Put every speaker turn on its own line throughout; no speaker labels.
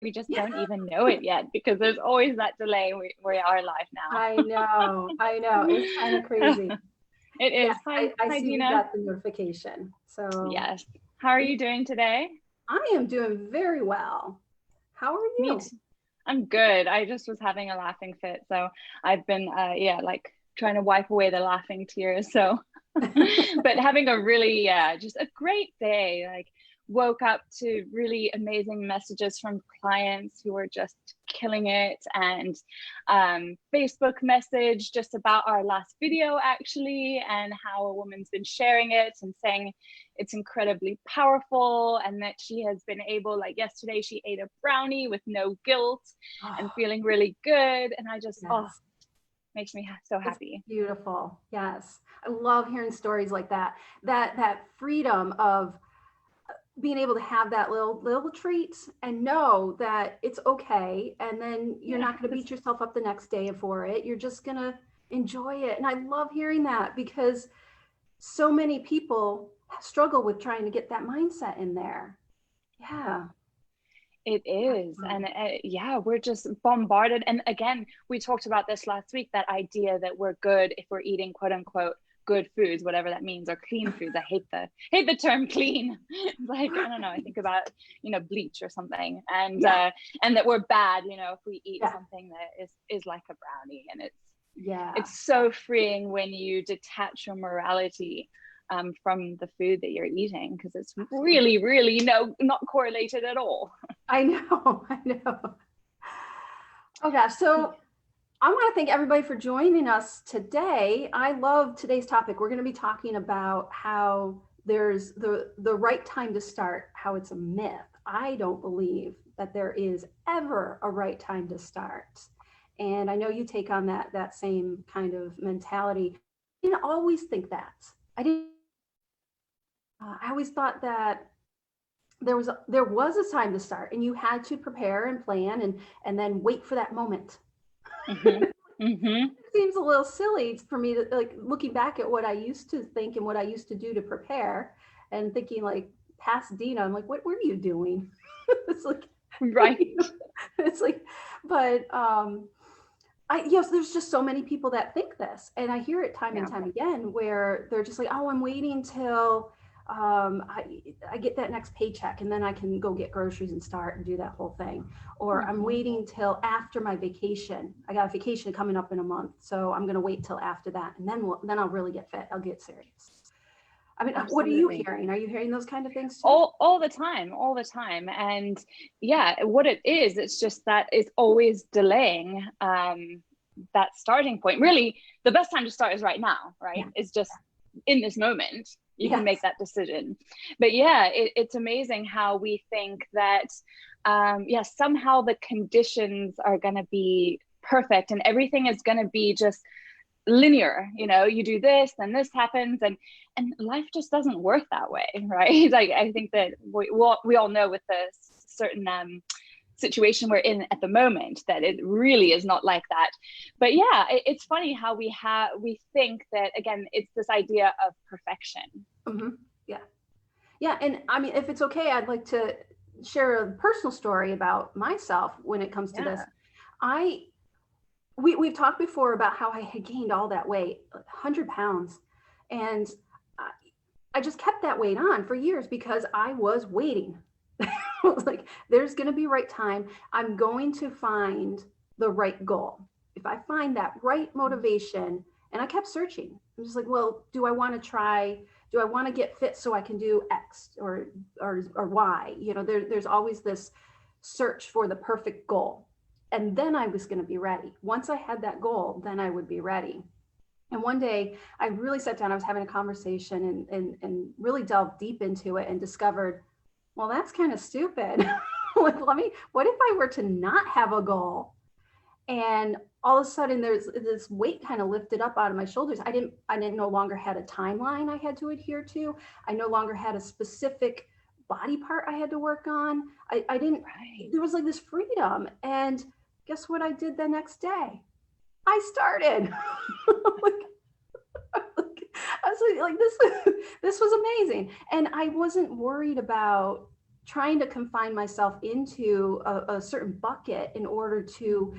we just don't even know it yet because there's always that delay. We are live now.
I know. It's kind of crazy.
It is.
Yes, I
Hi,
see we
Dina.
got the notification. So
Yes. How are you doing today?
I am doing very well. How are
Me
you?
too. I'm good. I just was having a laughing fit, so I've been, yeah, like trying to wipe away the laughing tears. So, but having a really, yeah, just a great day. Like, woke up to really amazing messages from clients who were just killing it, and Facebook message just about our last video actually, and how a woman's been sharing it and saying it's incredibly powerful, and that she has been able, like yesterday she ate a brownie with no guilt and
Oh,
feeling really good, and I just, oh,
yes.
makes me so
It's
happy.
beautiful. Yes. I love hearing stories like that. That freedom of being able to have that little treat and know that it's okay, and then you're
Yeah,
not going to beat yourself up the next day for it. You're just going to enjoy it. And I love hearing that because so many people struggle with trying to get that mindset in there. Yeah.
it is. And yeah, we're just bombarded. And again, we talked about this last week, that idea that we're good if we're eating quote unquote good foods, whatever that means, or clean foods. I hate the term clean. Like, I don't know, I think about, bleach or something,
Yeah.
and that we're bad, if we eat
Yeah.
something that is like a brownie. And
Yeah.
it's so freeing when you detach your morality from the food that you're eating, because it's
Absolutely.
really, really, not correlated at all.
I know. I know. Oh gosh. So I want to thank everybody for joining us today. I love today's topic. We're going to be talking about how there's the right time to start, how it's a myth. I don't believe that there is ever a right time to start. And I know you take on that same kind of mentality. I didn't always think that. I didn't I always thought that there was a time to start, and you had to prepare and plan and then wait for that moment.
Mm-hmm. Mm-hmm.
It seems a little silly for me to, like, looking back at what I used to think and what I used to do to prepare, and thinking like past Dina, I'm like, what were you doing? It's like,
Right.
it's like, but yes, there's just so many people that think this, and I hear it time and
Yeah.
time again where they're just like, oh, I'm waiting till I get that next paycheck and then I can go get groceries and start and do that whole thing. Or I'm
Mm-hmm.
waiting till after my vacation. I got a vacation coming up in a month, so I'm going to wait till after that, and then I'll really get fit. I'll get serious. I mean, what are you
Absolutely.
hearing? Are you hearing those kind of things too?
All the time, all the time. And yeah, what it is, it's just that it's always delaying that starting point. Really, the best time to start is right now, right?
Yeah.
It's just in this moment you can make
Yes.
that decision. But yeah, it's amazing how we think that yeah, somehow the conditions are going to be perfect and everything is going to be just linear. You do this, then this happens, and life just doesn't work that way, right? Like, I think that we all know with the certain situation we're in at the moment that it really is not like that. But yeah, it's funny how we think that, again, it's this idea of perfection.
Hmm. Yeah. Yeah. And I mean, if it's okay, I'd like to share a personal story about myself when it comes to this.
Yeah.
I we've talked before about how I had gained all that weight, 100 pounds, and I, I just kept that weight on for years because I was waiting. I was like, there's going to be right time. I'm going to find the right goal. If I find that right motivation, and I kept searching. I'm just like, well, do I want to try? Do I want to get fit so I can do X or Y? There's always this search for the perfect goal, and then I was going to be ready. Once I had that goal, then I would be ready. And one day I really sat down, I was having a conversation and really delved deep into it and discovered, well, that's kind of stupid. Like, what if I were to not have a goal? And all of a sudden there's this weight kind of lifted up out of my shoulders. I didn't no longer had a timeline I had to adhere to. I no longer had a specific body part I had to work on. I didn't,
Right.
there was like this freedom. And guess what I did the next day? I started. Like, I was like this was amazing. And I wasn't worried about trying to confine myself into a certain bucket in order to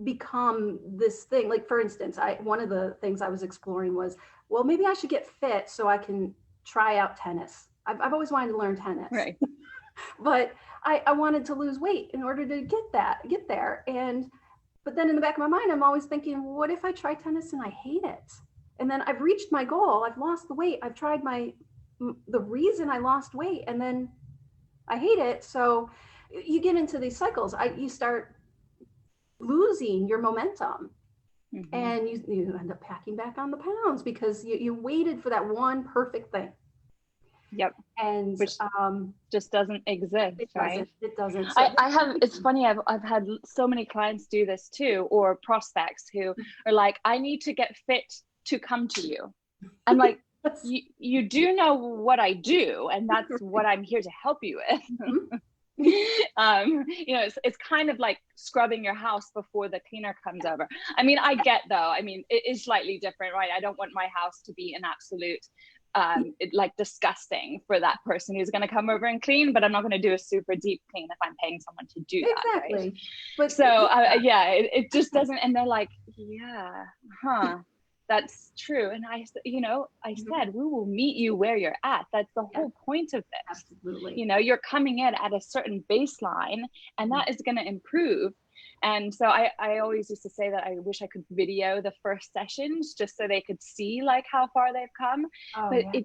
become this thing. Like, for instance, one of the things I was exploring was, well, maybe I should get fit so I can try out tennis. I've always wanted to learn tennis.
Right.
But I wanted to lose weight in order to get there. But then in the back of my mind, I'm always thinking, what if I try tennis and I hate it? And then I've reached my goal. I've lost the weight. I've tried the reason I lost weight, and then I hate it. So you get into these cycles. You start losing your momentum, and you end up packing back on the pounds because you waited for that one perfect thing.
Yep.
And
which just doesn't exist, right?
It doesn't. So
I have, it's funny, I've had so many clients do this too, or prospects who are like, I need to get fit to come to you. I'm like, you do know what I do, and that's what I'm here to help you with. You know, it's kind of like scrubbing your house before the cleaner comes over. I mean, I get though, I mean, it is slightly different, right? I don't want my house to be an absolute like disgusting for that person who's going to come over and clean, but I'm not going to do a super deep clean if I'm paying someone to do that.
Exactly.
Right?
But
so yeah, it just doesn't. And they're like, yeah, that's true. And I said, we will meet you where you're at. That's the whole point of this.
Absolutely.
You know, you're coming in at a certain baseline, and that is going to improve. And so I always used to say that I wish I could video the first sessions just so they could see like how far they've come.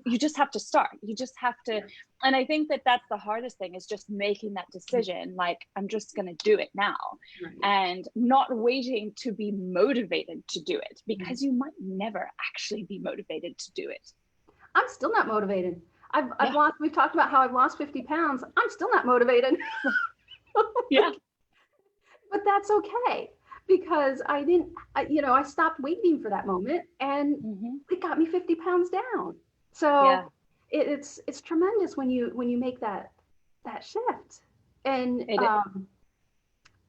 You just have to start. You just have to. And I think that that's the hardest thing, is just making that decision. Like, I'm just going to do it now, and not waiting to be motivated to do it, because you might never actually be motivated to do it.
I'm still not motivated. I've lost, we've talked about how I've lost 50 pounds. I'm still not motivated.
Yeah.
But that's okay, because I stopped waiting for that moment, and it got me 50 pounds down. So it's tremendous when you make that shift. And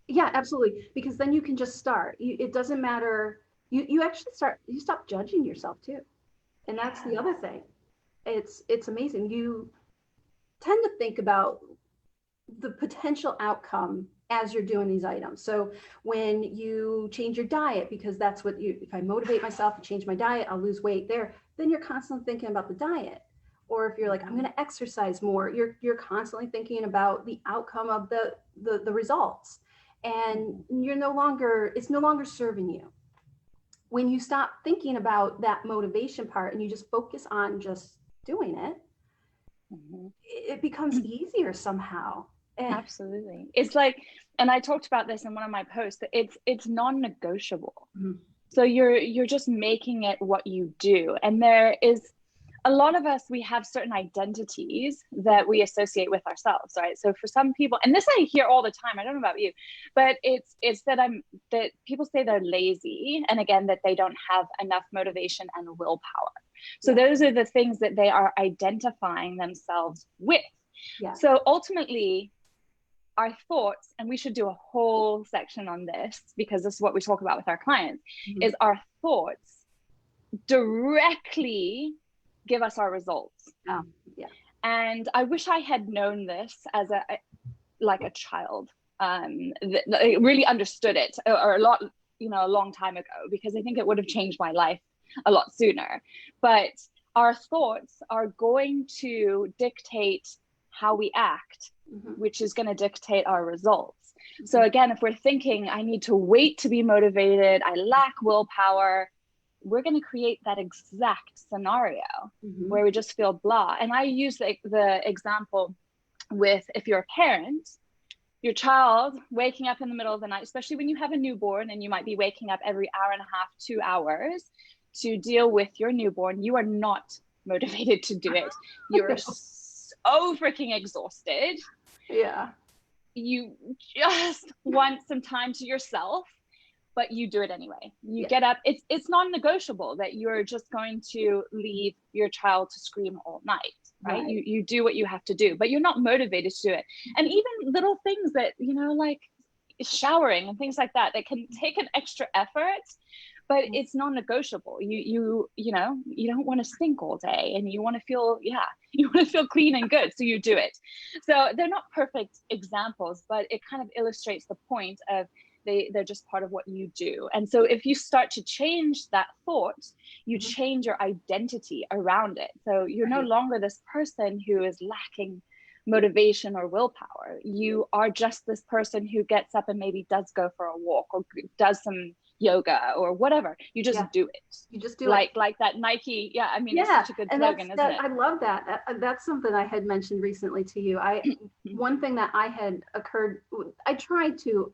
yeah, absolutely. Because then you can just start. It doesn't matter. You actually stop judging yourself too. And that's the other thing. It's amazing. You tend to think about the potential outcome as you're doing these items. So when you change your diet, because that's what if I motivate myself to change my diet, I'll lose weight there, then you're constantly thinking about the diet. Or if you're like, I'm going to exercise more, you're constantly thinking about the outcome of the results. And it's no longer serving you. When you stop thinking about that motivation part and you just focus on just doing it, it becomes easier somehow.
Absolutely. It's like, and I talked about this in one of my posts, that it's non-negotiable. So you're just making it what you do. And there is a lot of us, we have certain identities that we associate with ourselves, right? So for some people, and this I hear all the time, I don't know about you, but it's that people say they're lazy, and again, that they don't have enough motivation and willpower. So those are the things that they are identifying themselves with. So ultimately, our thoughts, and we should do a whole section on this because this is what we talk about with our clients, is our thoughts directly give us our results. And I wish I had known this as a child, that really understood it, or a long time ago, because I think it would have changed my life a lot sooner. But our thoughts are going to dictate how we act, which is going to dictate our results. So again, if we're thinking, I need to wait to be motivated, I lack willpower, we're going to create that exact scenario where we just feel blah. And I use the example with, if you're a parent, your child waking up in the middle of the night, especially when you have a newborn and you might be waking up every hour and a half, 2 hours to deal with your newborn, you are not motivated to do it. You're so freaking exhausted. You just want some time to yourself, but you do it anyway. You get up. It's non-negotiable that you're just going to leave your child to scream all night, right? You do what you have to do, but you're not motivated to do it. And even little things that, like showering and things like that can take an extra effort, but it's non-negotiable. You know, you don't want to stink all day, and you want to feel, you want to feel clean and good, so you do it. So they're not perfect examples, but it kind of illustrates the point of they're just part of what you do. And so if you start to change that thought, you change your identity around it. So you're no longer this person who is lacking motivation or willpower. You are just this person who gets up and maybe does go for a walk or does some yoga or whatever. You just do it.
You just do
it. Like that Nike. Yeah, I mean, it's such a good slogan, isn't it?
I love that. That's something I had mentioned recently to you. One thing that I had occurred, I tried to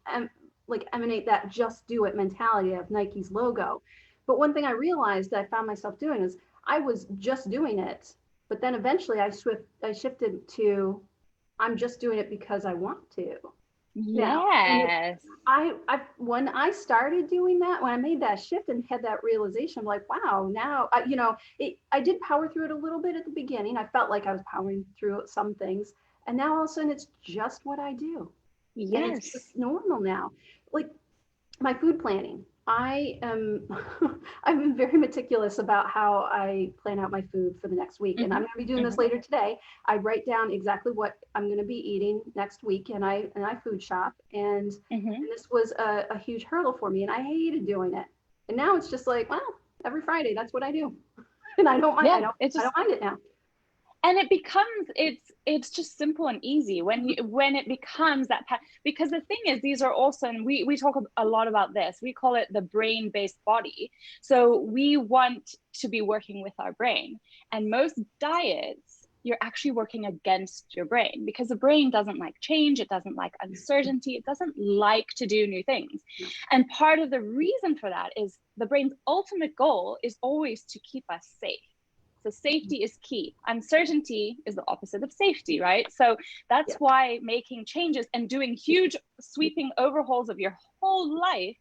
emanate that just do it mentality of Nike's logo. But one thing I realized that I found myself doing is I was just doing it, but then eventually I shifted to I'm just doing it because I want to.
Yes.
When I started doing that, when I made that shift and had that realization, I'm like, wow, now, I did power through it a little bit at the beginning. I felt like I was powering through some things. And now all of a sudden it's just what I do.
Yes.
And it's just normal now. Like my food planning. I've been very meticulous about how I plan out my food for the next week. And I'm going to be doing this later today. I write down exactly what I'm going to be eating next week, and I food shop. And this was a huge hurdle for me, and I hated doing it. And now it's just like, well, every Friday, that's what I do. And I don't mind. I don't mind it now.
And it becomes, it's just simple and easy when it becomes that, because the thing is, these are also, and we talk a lot about this, we call it the brain-based body. So we want to be working with our brain, and most diets, you're actually working against your brain, because the brain doesn't like change. It doesn't like uncertainty. It doesn't like to do new things. And part of the reason for that is the brain's ultimate goal is always to keep us safe. So safety is key. Uncertainty is the opposite of safety, right? So that's why making changes and doing huge sweeping overhauls of your whole life,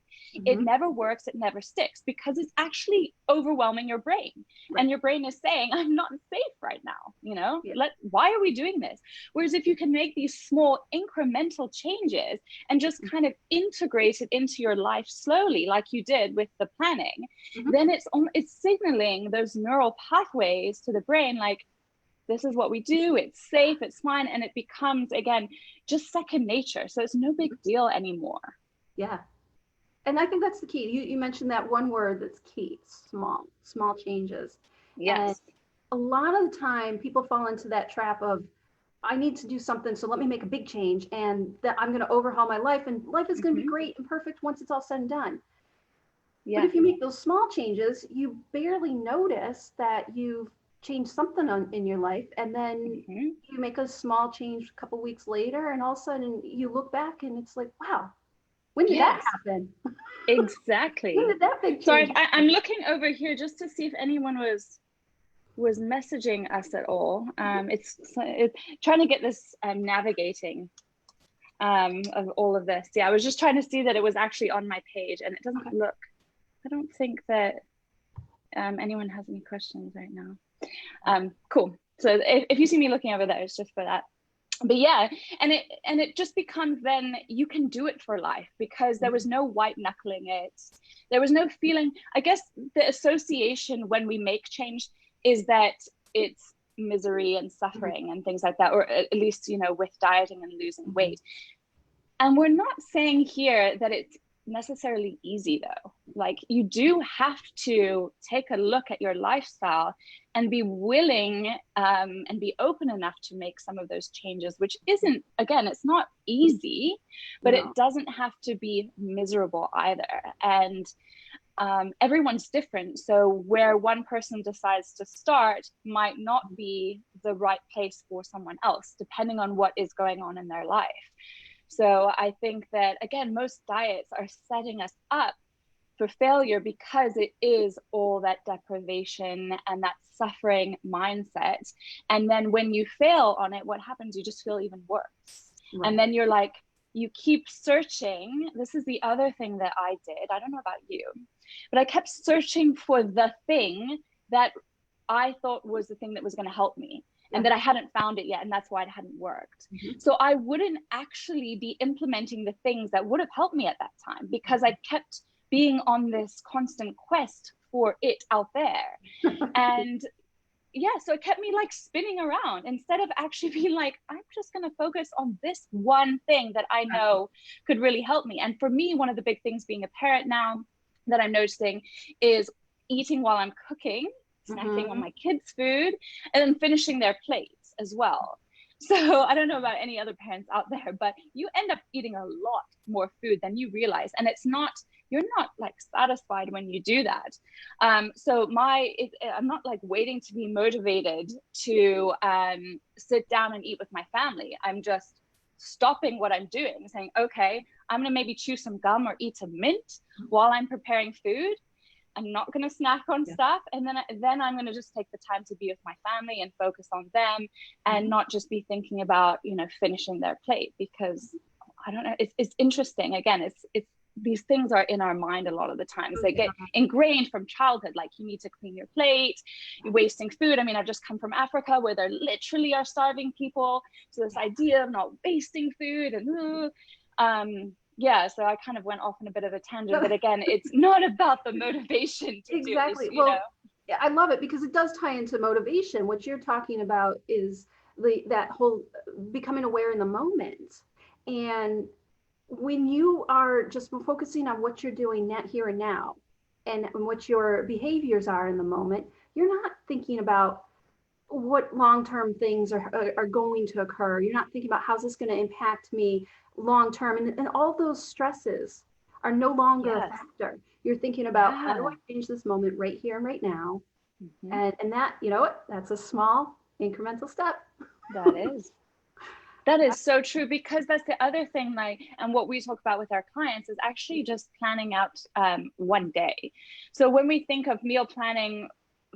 it never works, it never sticks, because it's actually overwhelming your brain. And your brain is saying, I'm not safe right now, why are we doing this? Whereas if you can make these small incremental changes and just kind of integrate it into your life slowly, like you did with the planning, then it's signaling those neural pathways to the brain, like, this is what we do, it's safe, it's fine, and it becomes, again, just second nature. So it's no big deal anymore.
Yeah. And I think that's the key. You mentioned that one word that's key, small changes.
Yes.
And a lot of the time people fall into that trap of, I need to do something, so let me make a big change, and that I'm going to overhaul my life, and life is going to be great and perfect once it's all said and done. Yeah. But if you make those small changes, you barely notice that you've changed something in your life, and then you make a small change a couple weeks later, and all of a sudden you look back and it's like, wow, when did that happen?
Exactly.
When did that big change?
Sorry, I'm looking over here just to see if anyone was messaging us at all. It's trying to get this navigating of all of this. Yeah, I was just trying to see that it was actually on my page, and it doesn't look. I don't think that anyone has any questions right now. Cool. So if you see me looking over there, it's just for that. But yeah, and it just becomes, then you can do it for life, because there was no white knuckling it. There was no feeling. I guess the association when we make change is that it's misery and suffering and things like that, or at least, with dieting and losing weight. And we're not saying here that it's necessarily easy, though. Like, you do have to take a look at your lifestyle and be willing and be open enough to make some of those changes, which isn't, again, it's not easy, but it doesn't have to be miserable either. And everyone's different. So where one person decides to start might not be the right place for someone else, depending on what is going on in their life. So I think that, again, most diets are setting us up for failure, because it is all that deprivation and that suffering mindset. And then when you fail on it, what happens? You just feel even worse. Right. And then you're like, you keep searching. This is the other thing that I did. I don't know about you, but I kept searching for the thing that I thought was the thing that was going to help me. And that I hadn't found it yet, and that's why it hadn't worked. So I wouldn't actually be implementing the things that would have helped me at that time, because I kept being on this constant quest for it out there. And yeah, so it kept me like spinning around instead of actually being like, I'm just going to focus on this one thing that I know could really help me. And for me, one of the big things being a parent now that I'm noticing is eating while I'm cooking, snacking on my kids' food, and then finishing their plates as well. So I don't know about any other parents out there, but you end up eating a lot more food than you realize. And you're not like satisfied when you do that. So I'm not like waiting to be motivated to sit down and eat with my family. I'm just stopping what I'm doing, saying, okay, I'm gonna maybe chew some gum or eat some mint while I'm preparing food. I'm not going to snack on stuff. And then I'm going to just take the time to be with my family and focus on them and not just be thinking about, finishing their plate, because I don't know, it's interesting. Again, it's these things are in our mind a lot of the times. They get ingrained from childhood, like you need to clean your plate, you're wasting food. I mean, I've just come from Africa where there literally are starving people. So this idea of not wasting food and yeah, so I kind of went off on a bit of a tangent, but again, it's not about the motivation to
exactly.
do this,
Yeah, I love it because it does tie into motivation. What you're talking about is that whole becoming aware in the moment. And when you are just focusing on what you're doing here and now, and what your behaviors are in the moment, you're not thinking about what long-term things are going to occur. You're not thinking about how's this going to impact me long-term, and all those stresses are no longer a factor. You're thinking about how do I change this moment right here and right now, and that, that's a small incremental step.
That is so true, because that's the other thing, and what we talk about with our clients is actually just planning out one day. So when we think of meal planning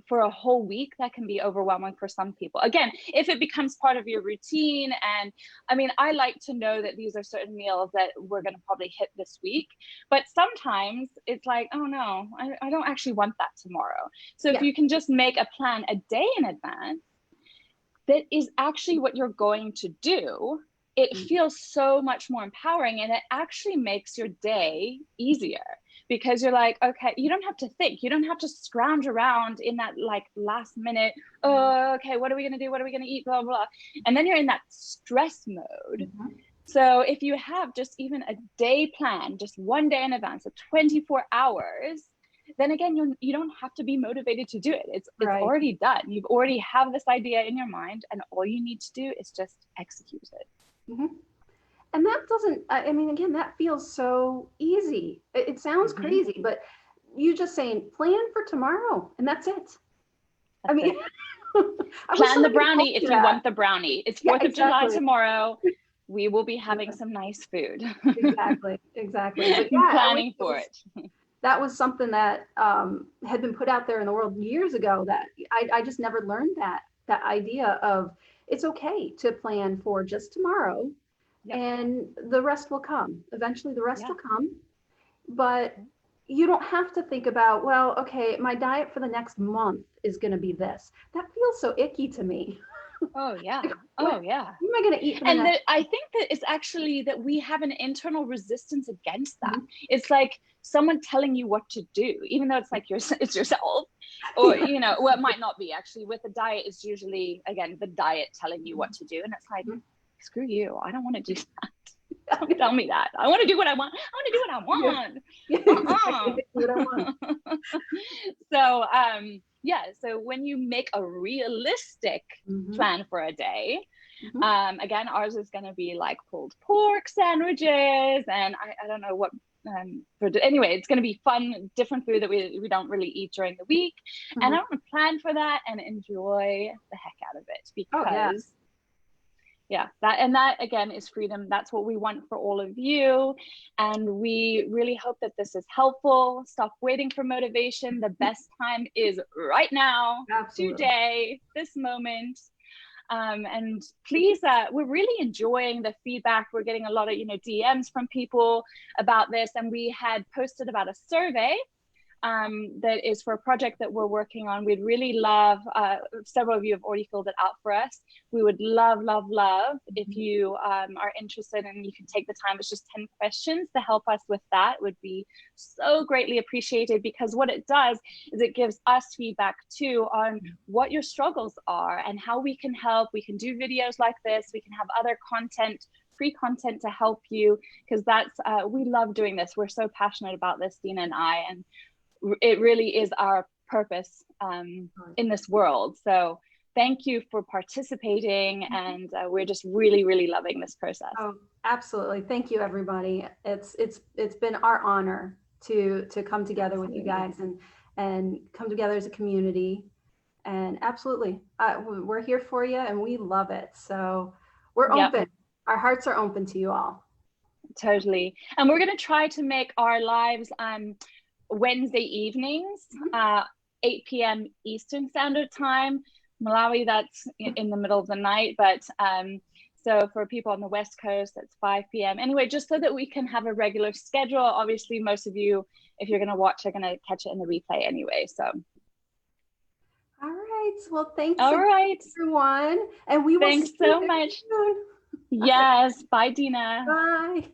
for a whole week, that can be overwhelming for some people. Again, if it becomes part of your routine, and I mean, I like to know that these are certain meals that we're going to probably hit this week, but sometimes it's like, oh no, I don't actually want that tomorrow. So if you can just make a plan a day in advance, that is actually what you're going to do, it feels so much more empowering, and it actually makes your day easier. Because you're like, okay, you don't have to think. You don't have to scrounge around in that like last minute, oh, okay, what are we going to do? What are we going to eat? Blah, blah. And then you're in that stress mode. So if you have just even a day plan, just one day in advance of 24 hours, then again, you don't have to be motivated to do it. It's already done. You've already have this idea in your mind, and all you need to do is just execute it.
And that doesn't, I mean, again, that feels so easy. It sounds crazy, but you just saying plan for tomorrow and that's it. I mean,
plan the brownie if you want the brownie. It's 4th of July tomorrow. We will be having some nice food.
Exactly. But
planning for it.
That was something that had been put out there in the world years ago that I just never learned that idea of it's okay to plan for just tomorrow. And the rest will come. Eventually the rest will come. But you don't have to think about, well, okay, my diet for the next month is going to be this. That feels so icky to me.
Oh, yeah.
What am I going to eat?
I think that it's actually that we have an internal resistance against that. It's like someone telling you what to do, even though it's like it's yourself. Or, well, it might not be actually. With a diet, it's usually, again, the diet telling you what to do. And it's like, screw you. I don't want to do that. Don't tell me that. I want to do what I want. I want to do what I want. So, so when you make a realistic plan for a day, again, ours is going to be like pulled pork sandwiches, and I don't know what, anyway, it's going to be fun, different food that we don't really eat during the week. And I want to plan for that and enjoy the heck out of it, because that again is freedom. That's what we want for all of you. And we really hope that this is helpful. Stop waiting for motivation. The best time is right now. Absolutely. Today, this moment. And please, we're really enjoying the feedback. We're getting a lot of, DMs from people about this. And we had posted about a survey that is for a project that we're working on. We'd really love, several of you have already filled it out for us. We would love, love, love if you are interested and you can take the time. It's just 10 questions to help us with that. It would be so greatly appreciated, because what it does is it gives us feedback too on what your struggles are and how we can help. We can do videos like this. We can have other content, free content to help you, because that's, we love doing this. We're so passionate about this, Dina and I, and it really is our purpose in this world. So thank you for participating, and we're just really, really loving this process.
Oh, absolutely. Thank you, everybody. It's been our honor to come together with you guys and come together as a community. And absolutely, we're here for you, and we love it. So we're open. Our hearts are open to you all.
Totally. And we're going to try to make our lives Wednesday evenings, 8 p.m. Eastern Standard Time. Malawi, that's in the middle of the night. But so for people on the West Coast, that's 5 p.m. Anyway, just so that we can have a regular schedule. Obviously, most of you, if you're going to watch, are going to catch it in the replay anyway. So.
All right. Well, thanks, everyone. And we will
Thanks so much.
soon.
Yes. Bye, Dina.
Bye.